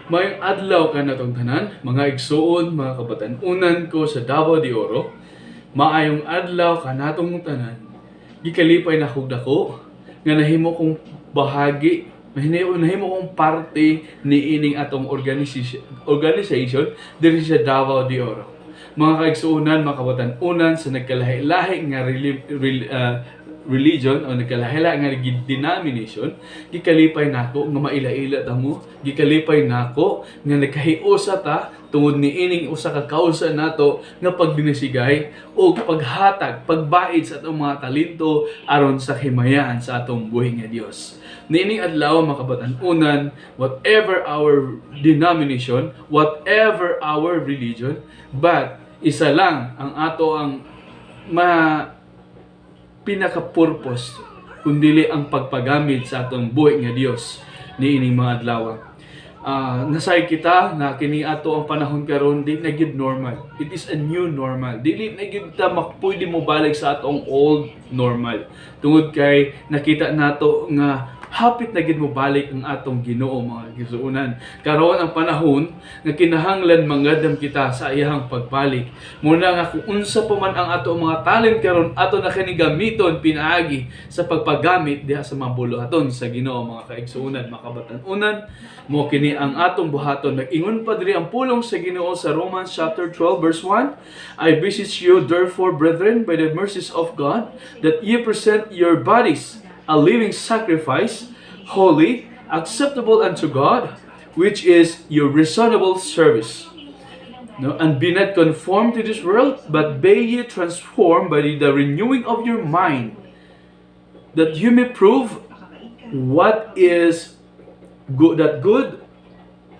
Mayong adlaw ka na tong tanan, mga igsuon, mga kabatan-unan ko sa Davao de Oro. Maayong adlaw ka na tong tanan. Gikalipay na kog dako nga nahimo kong bahagi, nahimo kong parte ni ining atong organization diri sa Davao de Oro. Mga kaigsuonan, mga kabatan-unan sa nagkalahi-lahi nga religion o nagkalahi-lahi nga denomination, gikalipay nako nga maila-ila ta mo, gikalipay nako nga nagkahiusa ta tungod ni ining usa ka kausa nato nga pagdinisigay o paghatag, pagbaid sa atong mga talento aron sa himayan sa atong buhi nga Dios. Niining adlaw mga kabatan-unan, whatever our denomination, whatever our religion, but isa lang ang ato ang pinaka-purpose kundili ang pagpagamit sa atong buhi nga Dios niining mga adlaw. Nasay kita na kini ato ang panahon karon di na gyud normal. It is a new normal. Dili na gyud ta pwede mo balik sa atong old normal. Tungod kay nakita nato nga hapit na gid mo balik ang atong Ginoo mga igsuonan. Karon ang panahon nga kinahanglan mangadam kita sa iyang pagbalik. Muna nga kung unsa pa man ang ato mga talent karon ato na kini gamiton pinaagi sa pagpagamit diha sa mga buluhaton sa Ginoo mga kaigsuonan, mga kabatan-unan. Mo kini ang atong buhaton. Nag-ingon pa diri ang pulong sa Ginoo sa Romans chapter 12 verse 1. I beseech you therefore, brethren, by the mercies of God, that ye present your bodies a living sacrifice, holy, acceptable unto God, which is your reasonable service. No? And be not conformed to this world, but be ye transformed by the renewing of your mind, that you may prove what is good, that good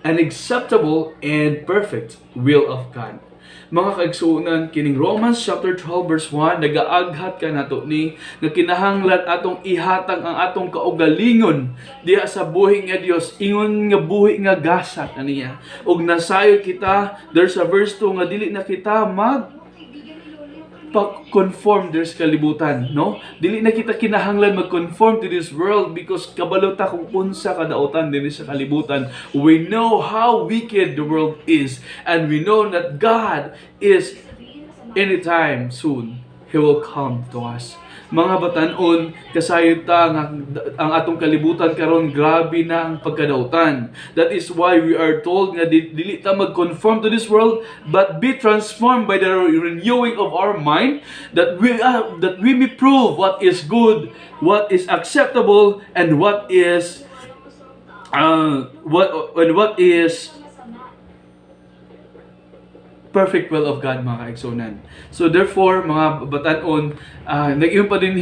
and acceptable and perfect will of God. Mga kaigsuonan, kining Romans chapter 12 verse 1 nagaaghat ka nato ni nga kinahanglan atong ihatag ang atong kaugalingon diha sa buhi nga Dios, ingon nga buhi nga gasat aniya. Og nasayo kita, there's a verse 2 nga dili na kita conform to this kalibutan, no? Dili na kita kinahanglan mag-conform to this world because kabalo ta kung unsa kadautan dinhi sa kalibutan. We know how wicked the world is, and we know that God is anytime soon He will come to us. Mga batan-on, kasayod ta nga ang atong kalibutan karon grabe na ang pagkadautan. That is why we are told nga dili ta mag-conform to this world, but be transformed by the renewing of our mind, that we may prove what is good, what is acceptable, and what is perfect will of God, mga kaigsuonan. So therefore, mga batan-on, nag-iyon pa din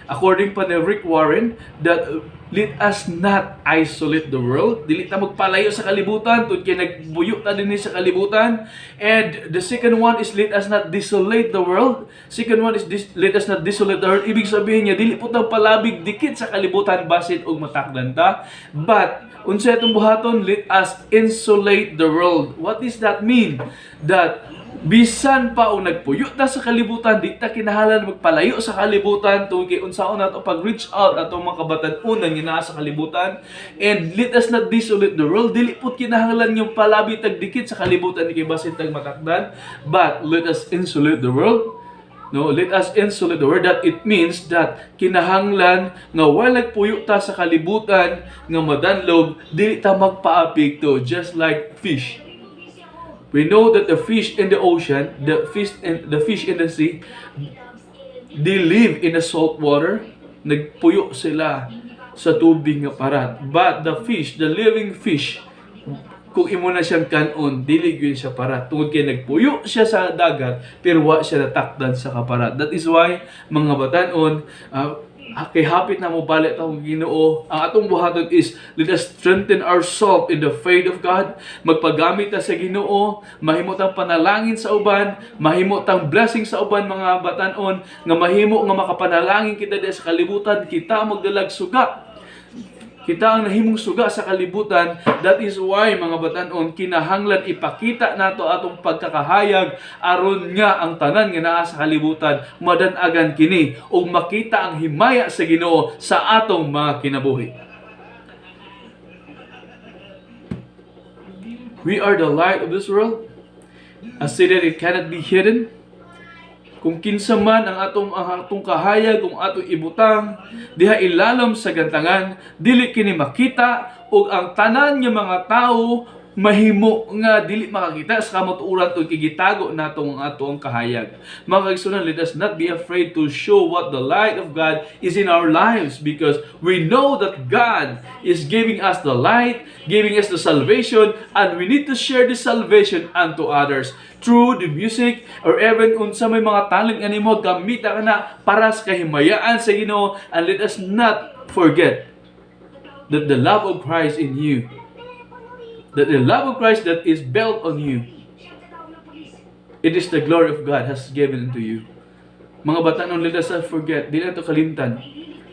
according pa ni Rick Warren, that let us not isolate the world. Dili ta magpalayo sa kalibutan, tungod kay nagbuyo ta din sa kalibutan. And the second one is let us not desolate the world. Second one is let us not desolate the world. Ibig sabihin niya, dili po ta palabig dikit sa kalibutan basit og matakdan ta. But unsa itong buhaton, let us insulate the world. What does that mean? That bisan pa o nagpuyo ta sa kalibutan, di ta kinahanglan magpalayo sa kalibutan tungod kay unsaon nato pag-reach out atong mga kabatan-unan nga naa sa kalibutan. And let us not desolate the world. Dili pud kinahanglan yung palabi tagdikit sa kalibutan kay basin tag matakdan, but let us insulate the world. No, let us insulate the word. That it means that kinahanglan nga wala nagpuyo ta sa kalibutan nga madanlog, dili ta magpaapekto, just like fish. We know that the fish in the ocean, the fish in the sea, they live in the salt water. Nagpuyo sila sa tubig nga parat. But the fish, the living fish, kung imo na siyang kanon, dili gyud siya parat. Tungod kay nagpuyo siya sa dagat, pero wa siya natakdan sa kaparat. That is why, mga batan-on, kay hapit na mo balik ang Ginoo, ang atong buhaton is let us strengthen ourselves in the faith of God. Magpagamit ta sa Ginoo, mahimutang panalangin sa uban, mahimutang blessing sa uban, mga batan-on, nga mahimo nga makapanalangin kita diha sa kalibutan, kita magdalag suga. Kita ang nahimong suga sa kalibutan. That is why, mga batan-on, kinahanglan ipakita nato atong pagkakahayag aron nga ang tanan nga naa sa kalibutan madanagan kini ug makita ang himaya sa Ginoo sa atong mga kinabuhi. We are the light of this world. As stated, it cannot be hidden. Kung kinsa man ang atong kahayag, kung atong ibutang diha ilalom sa gantangan, dili kini makita, ug ang tanan nga mga tawo mahimo nga dili makakita sa kamuturan ug kigitago natong atong kahayag. Mga kaigsunan, let us not be afraid to show what the light of God is in our lives, because we know that God is giving us the light, giving us the salvation, and we need to share this salvation unto others through the music, or even unsa may mga talent nga nimo gamita ka na para sa kahimayaan sa Ginoo. And let us not forget that the love of Christ in you, that the love of Christ that is built on you, it is the glory of God has given to you. Mga batanon, let us not forget, di na ito kalimtan,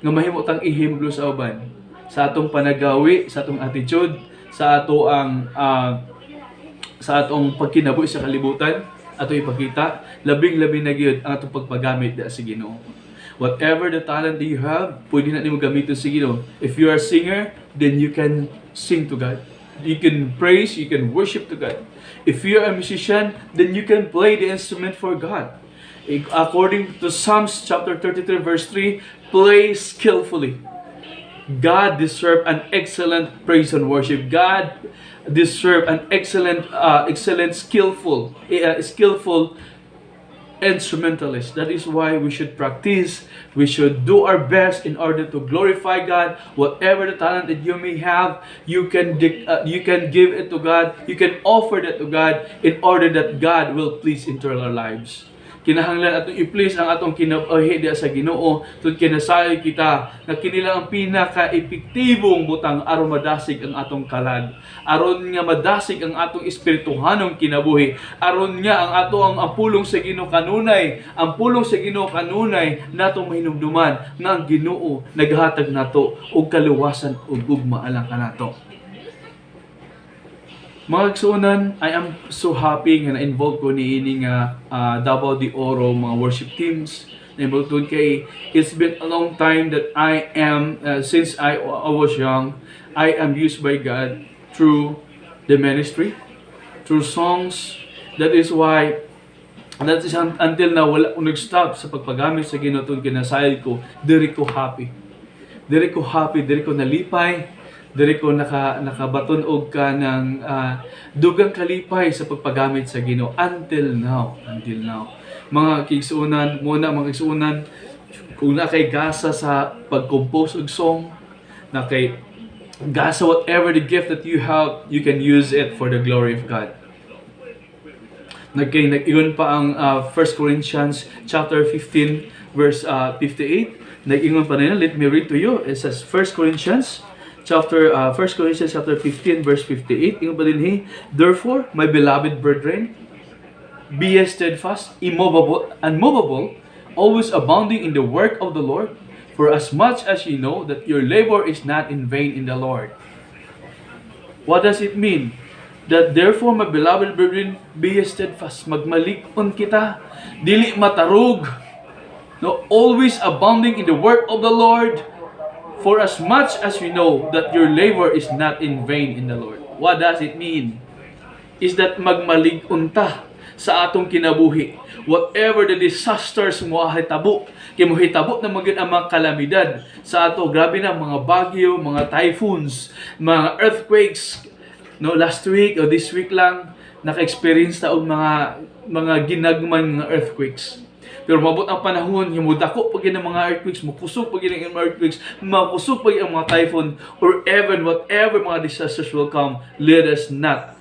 nga mahimo tang ihimblo sa uban, sa atong panagawi, sa atong attitude, sa ato ang sa atong pagkinabuhi sa kalibutan, ato ipakita, labing-labi na gyud ang atong pagpagamit sa Ginoo. Whatever the talent that you have, pwede na nimo gamiton sa Ginoo. If you are a singer, then you can sing to God. You can praise, you can worship to God. If you are a musician, then you can play the instrument for God. According to Psalms chapter 33 verse 3, play skillfully. God deserves an excellent praise and worship. God deserve an excellent, skillful instrumentalist. That is why we should practice. We should do our best in order to glorify God. Whatever the talent that you may have, you can give it to God. You can offer that to God in order that God will please into our lives. Kinahanglan atong i-please ang atong kinabuhi diha sa Ginoo, tud kinasay kita na kinila ang pinaka-epektibong butang aron madasig ang atong kalag, aron nga madasig ang atong espirituhanong kinabuhi, aron nga ang atong ang pulong sa Ginoo kanunay, ang pulong sa Ginoo kanunay natong mahinumduman nga ang Ginoo naghatag nato og kaluwasan ug gugma alang kanato. Mga kagsunan, I am so happy nga na-involve ko niini nga Davao de Oro mga worship teams. Na-involve ko kay it's been a long time that I am, since I was young, I am used by God through the ministry, through songs. That is until na wala ko nag-stop sa pagpagamit sa Ginoo tungod kinasayod ko, diri ko happy. Diri ko nalipay. Diri ko nakabaton og ka ng dugang kalipay sa pagpagamit sa Ginoo until now. Mga kigsuunan, kung na kay gasa sa pag-compose og song, na kay gasa whatever the gift that you have, you can use it for the glory of God. Nag-ingon pa ang 1 Corinthians chapter 15 verse 58. Nag-ingon pa nila, let me read to you. It says 1 Corinthians chapter 15 verse 58. Ingon pa din therefore, my beloved brethren, be ye steadfast, unmovable, always abounding in the work of the Lord, for as much as ye know that your labor is not in vain in the Lord. What does it mean? That therefore, my beloved brethren, be ye steadfast, magmalig-on kita, dili matarog, no, always abounding in the work of the Lord, for as much as we know that your labor is not in vain in the Lord. What does it mean? Is that magmalig-on ta sa atong kinabuhi. Whatever the disasters mo hitabo, kay mo hitabo na maging ang mga kalamidad sa ato. Grabe na mga bagyo, mga typhoons, mga earthquakes. No, last week o this week lang naka-experience ta og mga ginagman nga earthquakes. Pero mabot ang panahon, yung mudako pag ng mga earthquakes, makusog pag ng mga earthquakes, makusog pag ang mga typhoon, or even whatever mga disasters will come, let us not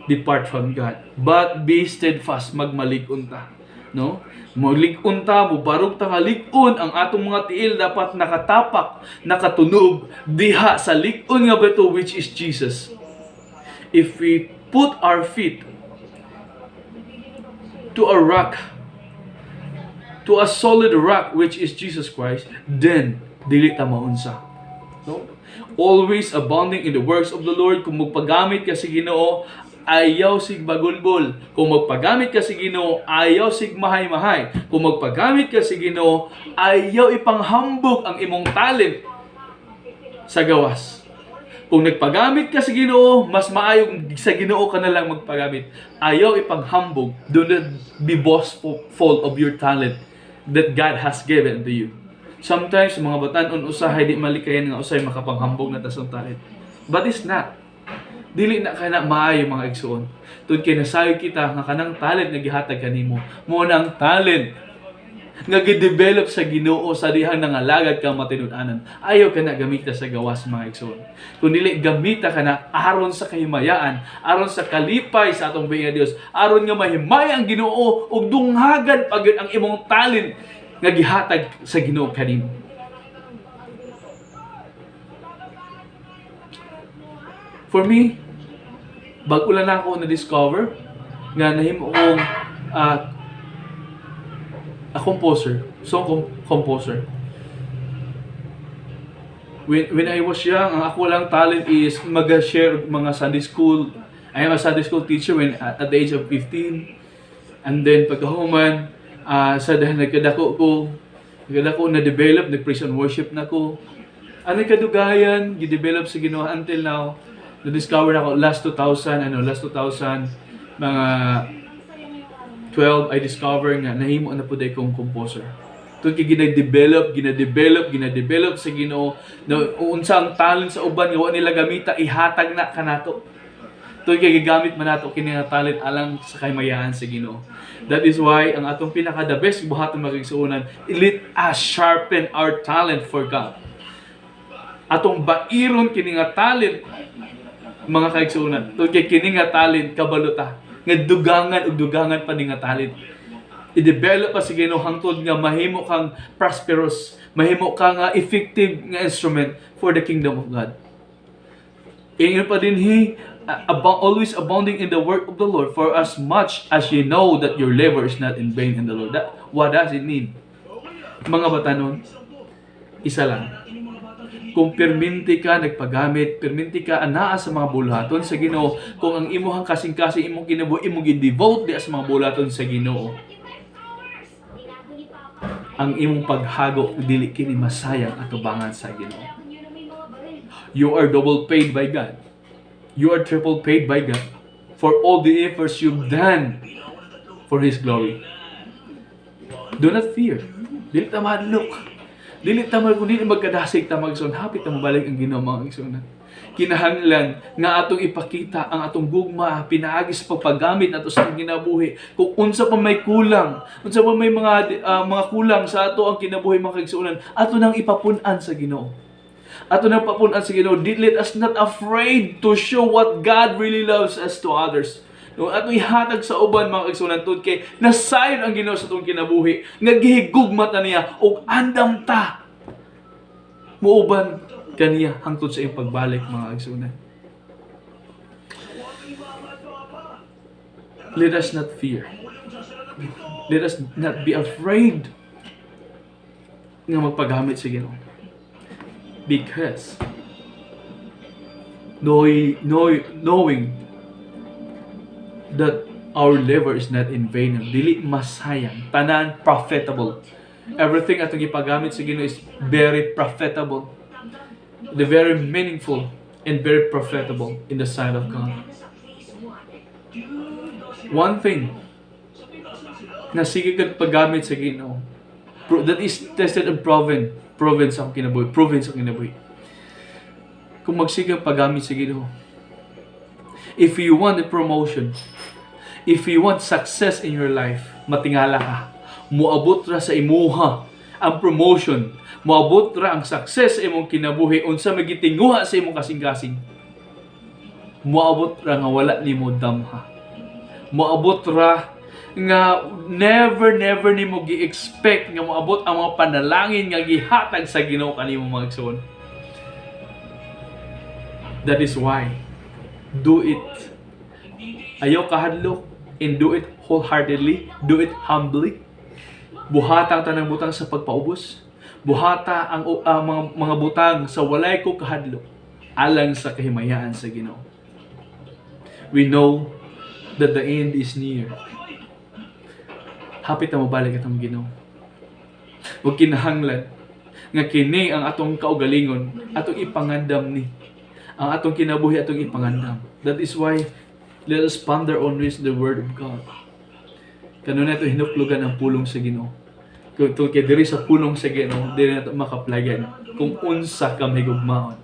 depart from God. But be steadfast, magmalig-on ta. No? Malig-on ta, mubarog ta nga lig-on, ang atong mga tiil dapat nakatapak, nakatunog, diha sa lig-on nga beto, which is Jesus. If we put our feet to a rock, to a solid rock, which is Jesus Christ, then dili ta maunsa. No? Always abounding in the works of the Lord. Kung magpagamit ka sa Ginoo, ayaw sig bagulbol. Kung magpagamit ka sa Ginoo, ayaw sig mahay-mahay. Kung magpagamit ka sa Ginoo, ayaw ipanghambog ang imong talent sa gawas. Kung nagpagamit ka sa Ginoo, mas maayong sa Ginoo ka na lang magpagamit. Ayaw ipanghambog. Do not be boastful of your talent that God has given to you. Sometimes, mga batan-on usahay, di malikayan nga usahay makapanghambog na tasong talent. But it's not. Dili na ka na maayo mga igsoon. Tun kay nasayo kita nga kanang talent nga gihatag kanimo. Mo nang talent nga gi-develop sa Ginoo sa dihang nangalagad ka matinud-anan. Ayaw ka na gamita sa gawas mga igsoon. Kung dili gamita ka na aron sa kahimayaan, aron sa kalipay sa atong buhi nga Dios, aron nga mahimaya ang Ginoo ug dunghagan pagud ang imong talent nga gihatag sa Ginoo kanimo. For me, bago lang ako na-discover nga nahimo akong a composer, song composer. When I was young, ang ako lang talent is mag-share mga Sunday school. I am a Sunday school teacher at the age of 15. And then pagkahuman, sa dahil nagkadako na-develop, nag-praise and worship na ko. Ano kadugayan, gi-develop sa Ginoo until now. Na-discover ako last 2000, mga 12, I discover nga nahimo na po day kong composer. Ito kay gina-develop sa Ginoo. Unsa ang talent sa uban nga wa nila gamita, ihatag na kanato. Ito kay gigamit man nato kini nga talent alang sa kahimayan sa Ginoo. That is why ang atong pinaka the best buhaton magigsuonan, let us sharpen our talent for God. Atong bairon kini nga talent mga kaigsuonan. Ito kay kini nga talent kabaluta nga dugangan pa ni nga talent. I-develop pa sa Ginoo hangtod nga mahimo kang prosperous, mahimo kang effective nga instrument for the kingdom of God. Ingon pa din always abounding in the work of the Lord, for as much as you know that your labor is not in vain in the Lord. What does it mean? Mga batanon, isa lang. Kung perminti ka nagpagamit, perminti ka anaa sa mga bulaton sa Ginoo, kung ang imuhang kasing-kasing imong kinabuhi imong gi-devote di sa mga bulaton sa Ginoo, ang imong paghago dili kini masayang atubangan sa Ginoo. You are double paid by God. You are triple paid by God for all the efforts you've done for His glory. Do not fear. Dili ta madlok. Dili ta kung dili magkadasig ta magsun, hapit ta mabalik ang Ginoo mga igsoon. Kinahanglan nga atong ipakita ang atong gugma pinaagi sa pagpagamit nato sa kinabuhi. Kung unsa pa may kulang, unsa pa may mga kulang sa ato ang kinabuhi mga igsoon, ato nang ipapun-an sa Ginoo. Ato nang papunan sa Ginoo. Let us not afraid to show what God really loves us to others. No, ato ihatag sa uban mga igsoon tud kay nasayon ang Ginoo sa atong kinabuhi nga gihigugma ta niya og andam ta muuban kaniya hangtod sa iyang pagbalik mga igsoon. Let us not fear. Let us not be afraid nga magpagamit sa Ginoo. Because knowing that our labor is not in vain, dili masayang, tanan profitable. Everything atong ipagamit sa Ginoo is very profitable, very meaningful and very profitable in the sight of God. One thing na sige kag paggamit sa Ginoo that is tested and proven sa kinabuhi. Kung magsigang paggamit sa Ginoo, if you want a promotion, if you want success in your life, matingala ka. Moabot ra sa imuha ang promotion, moabot ra ang success sa imong kinabuhi unsa magitinguha sa imong kasing-kasing. Moabot ra nga wala nimo damha. Moabot ra nga never nimo gi-expect nga moabot ang mga panalangin nga gihatag sa Ginoo kanimo mga igsoon. That is why do it. Ayaw kahadlok and do it wholeheartedly, do it humbly. Buhata ang tanang butang sa pagpaubos. Buhata ang mga butang sa walay ko kahadlok alang sa kahimayaan sa Ginoo. We know that the end is near. Hapit na mabalik atong Ginoo. Huwag kinahanglan nga kini ang atong kaugalingon, atong ipangandam ni. ang atong kinabuhi atong ipangandam. That is why let us ponder always the Word of God. Kanuna ito hinuklugan ang pulong sa Ginoo. Kung ito kaya diri sa pulong sa Ginoo, diri na ito makaplagan kung unsa ka may gugmaon.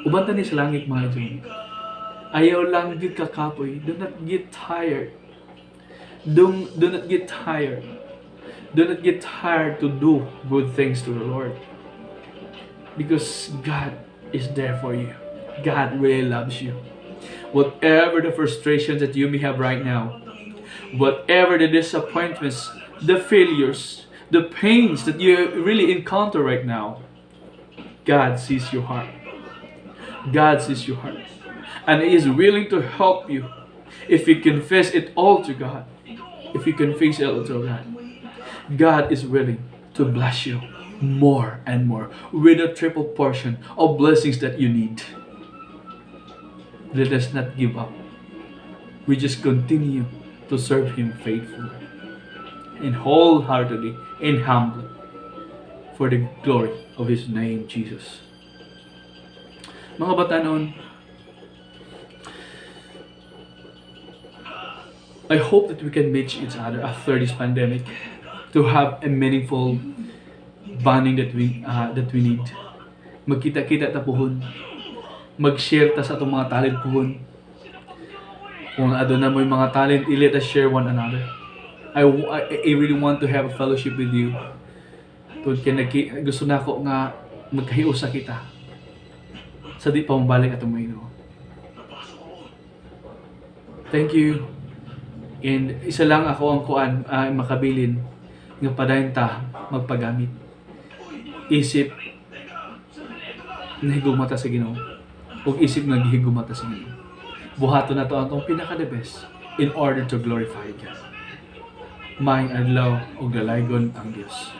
Ubanta ni sa langit mga Diyon. Ayaw lang gid ka kapoy. Do not get tired. Do not get tired. Do not get tired to do good things to the Lord. Because God is there for you. God really loves you. Whatever the frustrations that you may have right now, whatever the disappointments, the failures, the pains that you really encounter right now, God sees your heart. God sees your heart. And He is willing to help you if you confess it all to God. If you confess it all to God. God is willing to bless you more and more with a triple portion of blessings that you need. Let us not give up. We just continue to serve Him faithfully and wholeheartedly and humbly for the glory of His name, Jesus. Mga batanon, I hope that we can meet each other after this pandemic to have a meaningful bonding that we need. Magkita-kita ta puhon. Mag-share ta sa atong mga talent puhon. Kung ano na mo yung mga talent, let us share one another. I really want to have a fellowship with you. Gusto na ako nga magkahiusa kita. Sa di pa mabalik atong Ginoo. Thank you. And isa lang ako ang makabilin nga padayon ta magpagamit. Isip na higugmata sa Ginoo. Ug isip nga gihigugmata sa Ginoo. Buhaton na to ang pinaka the best in order to glorify God. Maayong adlaw ug dalaygon ang Dios.